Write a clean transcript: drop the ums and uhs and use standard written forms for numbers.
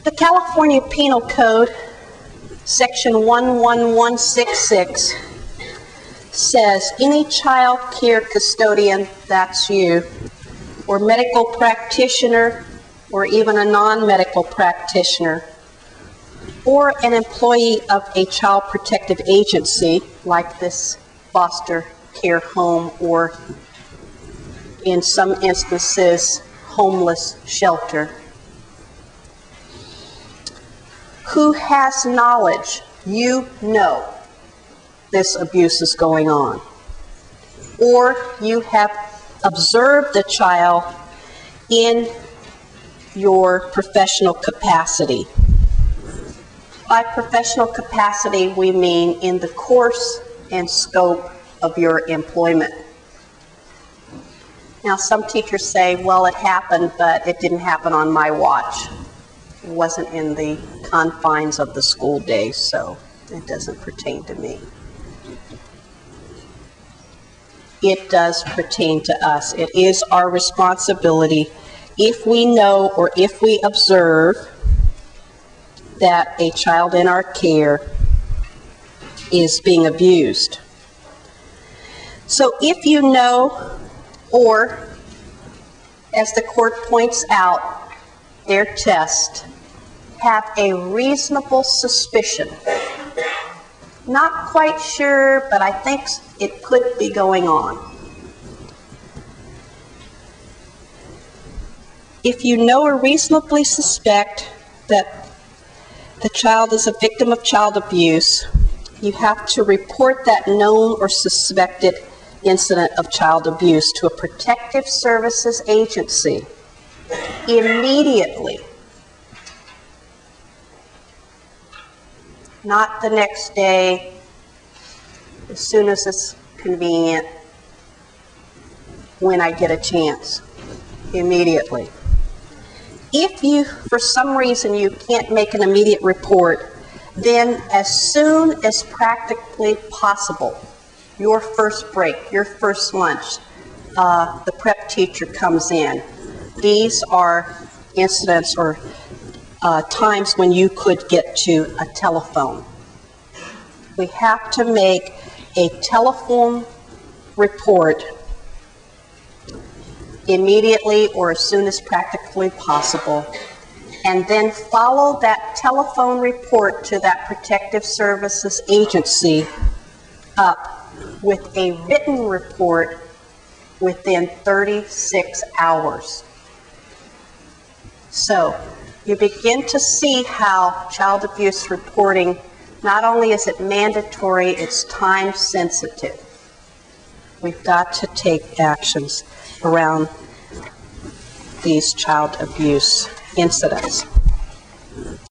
The California Penal Code, Section 11166, says any child care custodian, that's you, or medical practitioner, or even a non-medical practitioner, or an employee of a child protective agency, like this foster care home, or in some instances, homeless shelter, who has knowledge, you know this abuse is going on, or you have observed the child in your professional capacity. By professional capacity, we mean in the course and scope of your employment. Now, some teachers say, well, it happened, but it didn't happen on my watch. It wasn't in the confines of the school day, so it doesn't pertain to me. It does pertain to us. It is our responsibility if we know or if we observe that a child in our care is being abused. So if you know, or as the court points out, their test, have a reasonable suspicion, not quite sure, but I think it could be going on. If you know or reasonably suspect that the child is a victim of child abuse, you have to report that known or suspected incident of child abuse to a protective services agency immediately. Not the next day, as soon as it's convenient, when I get a chance. Immediately. If you, for some reason, you can't make an immediate report, then as soon as practically possible, your first break, your first lunch, the prep teacher comes in. These are incidents or times when you could get to a telephone. We have to make a telephone report immediately or as soon as practically possible, and then follow that telephone report to that protective services agency up with a written report within 36 hours. So you begin to see how child abuse reporting, not only is it mandatory, it's time sensitive. We've got to take actions around these child abuse incidents.